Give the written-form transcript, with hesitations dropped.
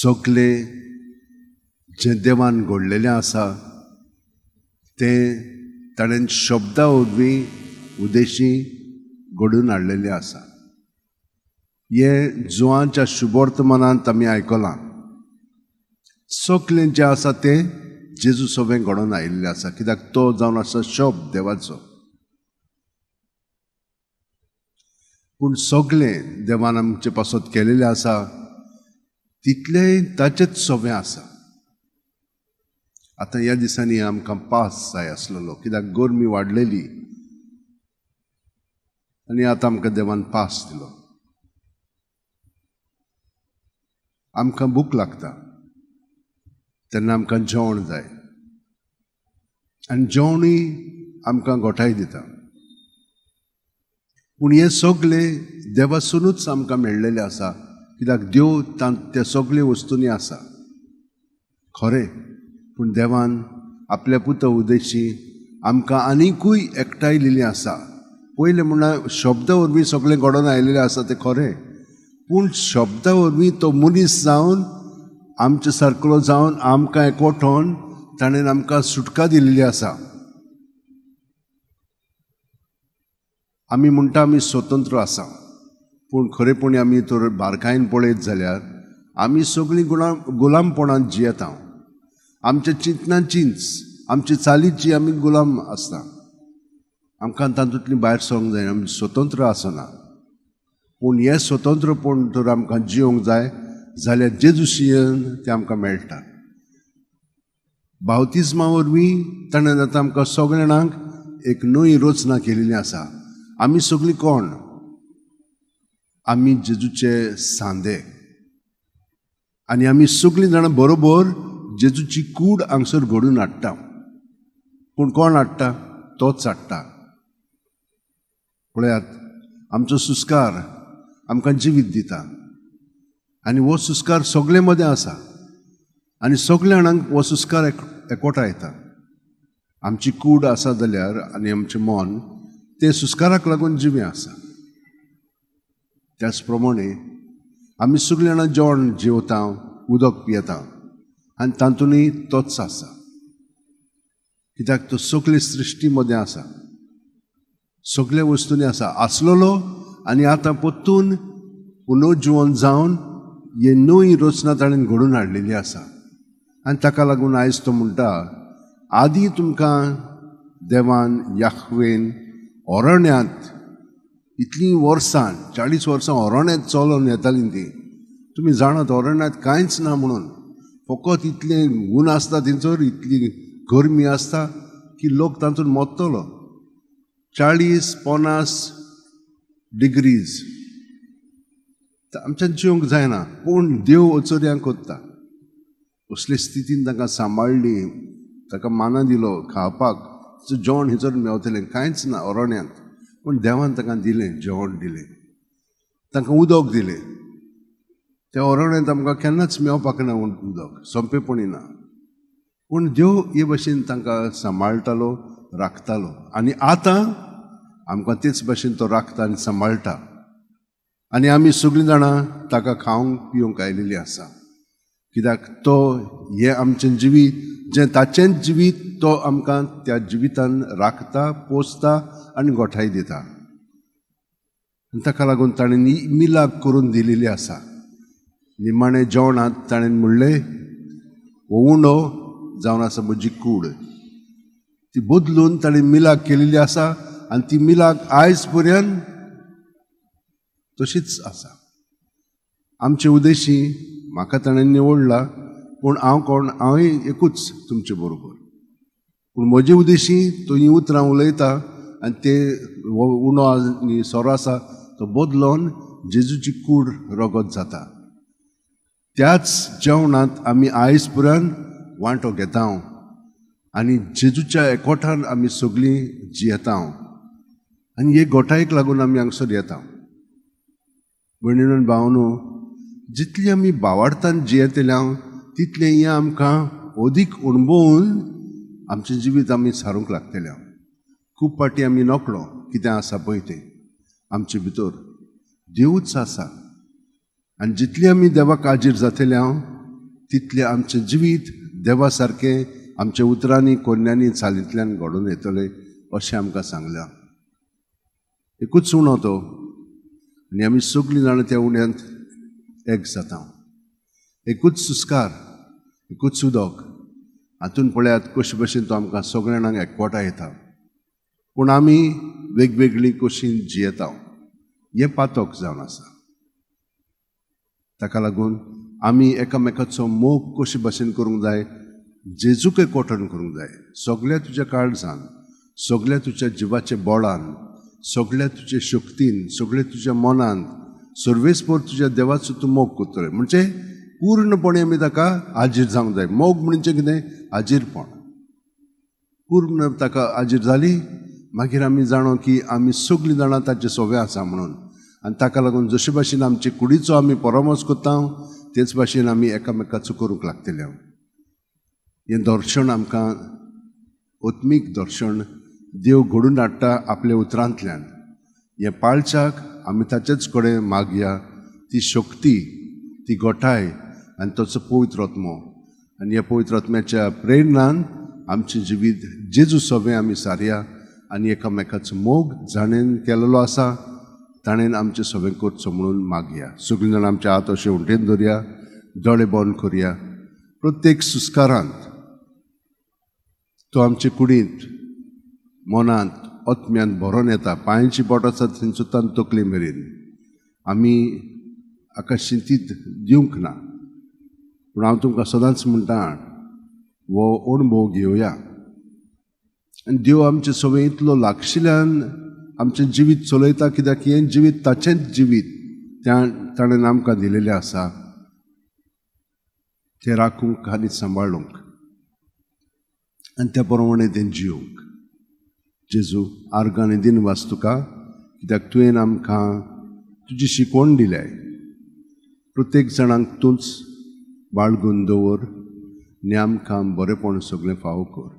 सगळे जे देवान घडलेलें आसा तें ताणें शब्दा वरवीं उद्देशी घडून हाडलेलें आसा. हे जुवांच्या शुभवर्तमानांत आमी आयकलां. सगळें जें आसा तें जेजू सोबें घडोवन आयिल्लें आसा, कित्याक तो जावन आसा शब्द देवाचो. पूण सगळें देवान आमचे पासत केलेलें आसा तितलें ताचेंच सोबें आसा. आतां ह्या दिसांनी आमकां पावस जाय आसलेलो, कित्याक गरमी वाडलेली आनी आतां आमकां देवान पावस दिलो. आमकां भूक लागता तेन्ना आमकां जेवण जाय, आनी जेवणूय आमकां घोटाय दिता. पूण हे सगळें देवासूनच आमकां मेळ्ळेलें आसा, कित्याक देव त्या सगळे वस्तूंनी आसा खरें. पूण देवान आपल्या पुता उद्देशी आमकां आनिकूय एकठांय दिली आसा. पयलें म्हणल्यार शब्दा वरवीं सगळें घडोवन आयिल्लें आसा तें खरें, पूण शब्दा वरवीं तो मनीस जावन आमचे सारको जावन आमकां एकवटोन ताणें आमकां सुटका दिल्ली आसा. आमी म्हणटा आमी स्वतंत्र आसा, पूण खरेपणी आमी तर बारकायेन पळयत जाल्यार आमी सगळीं गुलामपणांत जियेता. आमच्या चिंतनाचींच आमची चालीची आमी गुलाम आसता. आमकां तातूंतली भायर सरूंक जाय, आमी स्वतंत्र आसना. पूण हें स्वतंत्रपण तर आमकां जियोंक जाय जाल्यार जेजूशियेन तें आमकां मेळटा. बावतिजमा वरवीं ताणें आतां आमकां सगळ्या जाणांक एक नवी रचना केलेली आसा. आमी सगळीं कोण? आमी जेजूचे सांदे, आनी आमी सगळीं जाणां बरोबर जेजूची कूड हांगसर घडून हाडटा. पूण कोण हाडटा? तोच हाडटा. पळयात, आमचो सुस्कार आमकां जिवीत दिता, आनी हो सुस्कार सगळे मदें आसा, आनी सगळ्या जाणांक हो सुस्कार एकवटां येता. आमची कूड आसा जाल्यार आनी आमचें मन तें सुस्काराक लागून जिवें आसा. त्याच प्रमाणे आमी सगळीं जाणां जेवण जेवता, उदक पियेता, आनी तातूंतय तोच आसा, कित्याक तो सगळे सृश्टी मदें आसा, सगळे वस्तूंनी आसा, आसलोलो आनी आतां परतून पुनर्जीवन जावन हे नवी रचना ताणें घडून हाडलेली आसा. आनी ताका लागून आयज तो म्हणटा, आदी तुमकां देवान याहवेन अरण्यांत इतलीं वर्सां 40 वर्सां अरण्यांत चलोवन येतालीं ती. तुमी जाणात अरण्यांत कांयच ना म्हणून, फकत इतलें ऊन आसता थंयसर, इतली गरमी आसता की लोक तातूंत मरतलो. 40-50 डिग्रीज आमच्यान जिवंक जायना. पूण देव वचोऱ्यांक कोत्ता. असले स्थितीन ताका सांबाळली, ताका माना दिलो खावपाक, जेवण हिचर मेवतलें, कांयच ना अरण्यांत. पूण देवान ताका दिलें, जेवण दिलें, तांकां उदक दिलें. त्या अरण्यांत आमकां केन्नाच मेवपाक ना उदक, सोंपेपणी ना. पूण देव हे भाशेन तांकां सांबाळटालो, राखतालो, आनी आतां आमकां तेच भाशेन तो राखता आनी सांबाळटा. आनी आमी सगळीं जाणां ताका खावंक पिवंक आयिल्लीं आसा, कित्याक तो हें आमचें जिवीत जें ताचेंच जिवीत तो आमकां त्या जिवितान राखता, पोसता आनी गोठाय दिता. आनी ताका लागून ताणें मिलाक करून दिलेली आसा. निमाणें जेवणांत ताणें म्हणलें, हो उंडो जावन आसा म्हजी कूड, ती बदलून ताणें मिलाक केलेली आसा, आनी ती मिलाक आयज पर्यंत तशीच आसा. आमचे उद्देशी म्हाका ताणें निवडला, पूण हांव कोण? हांवूय एकूच तुमचे बरोबर. पूण म्हजे उद्देशी तो ही उतरां उलयता, आनी ते उंडो आनी सोरो आसा तो बदलोवन जेजूची कूड रगत जाता. त्याच जेवणांत आमी आयज पर्यंत वांटो घेता, आनी जेजूच्या एकवटान आमी सगळीं जियेता, आनी हे गोठायेक लागून आमी हांगसर येता. भयणीनो आनी भावांनो, जितली आमी भावार्थान जियेतल्या तितलें हें आमकां अदीक अणभवून आमचें जिवीत आमी सारूंक लागतलें. खूब पाटी आमी नकळो कितें आसा पळय तें आमचे भितर देवूच आसा, आनी जितली आमी देवाक हाजीर जातल्या तितलें आमचें जिवीत देवा सारकें आमच्या उतरांनी कोन्यांनी चालींतल्यान घडोवन येतलें अशें आमकां सांगलां. एकूच उणो तो आनी आमी सगळीं जाणां त्या उण्यांत एक जाता. एकूच सुस्कार, एकूच उदक, हातून पळयात कशे भशेन तो आमकां सगळ्या जाणांक एकवटाय येता. पूण आमी वेगवेगळी कशीं जियेता हें पातक जावन आसा. ताका लागून आमी एकामेकाचो मोग कशे भशेन करूंक जाय, जेजूक एकवटन करूंक जाय. सगळ्या तुज्या काळजान, सगळ्या तुज्या जिवाच्या बोळान, सगळ्या तुज्या शक्तीन, सगळ्या तुज्या मनान, सर्वेस्पर तुज्या देवाचो तूं मोग करतले. म्हणजे पूर्णपणे आमी ताका हाजीर जावंक जाय. मोग म्हणजे कितें? हाजीरपण. पूर्ण ताका हाजीर जाली मागीर आमी जाणो की आमी सगळीं जाणां ताचे सोबे आसा म्हणून. आनी ताका लागून जशे भाशेन आमचे कुडीचो आमी परमोस करता तेच भाशेन आमी एकामेकाचो करूंक लागतले. हें दर्शन आमकां आत्मीक दर्शन देव घडून हाडटा आपल्या उतरांतल्यान. हे पाळच्याक आमी ताचेच कडेन मागया ती शक्ती, ती गोठाय आनी ताचो पवित्र आत्मो. आनी ह्या पवित्र आत्म्याच्या प्रेरणान आमचें जिवीत जेजू सोबें आमी सारया आनी एकामेकाचो मोग जाणेन केलेलो आसा ताणेन आमचें सोबें करचो म्हणून मागया. सगळीं जाणां आमचे हात अशें उंटेन धरया, दोळे बंद करया. प्रत्येक सुस्कारांत तो आमचे कुडींत, मनांत, आत्म्यांत भरोन येता. पांयांची बोट आसा थंयसून तकले मेरेन. आमी आकाशचिंतीत दिवंक ना, पूण हांव तुमकां सदांच म्हणटा हो अणभव घेवया. आनी देव आमचे सोबें इतलो लागशिल्ल्यान आमचें जिवीत चलयता, कित्याक हें जिवीत ताचेंच जिवीत ताणें आमकां दिलेलें आसा. तें राखूंक आनी सांबाळूंक आनी त्या प्रमाणे तें जिवंक. जेजू आर्गां दिन वाच तुका, कित्याक तुवें आमकां तुजी शिकवण दिल्या. प्रत्येक जाणांक तूंच बाळगून दवर आनी आमकां बरेंपण सगळें फावो कर.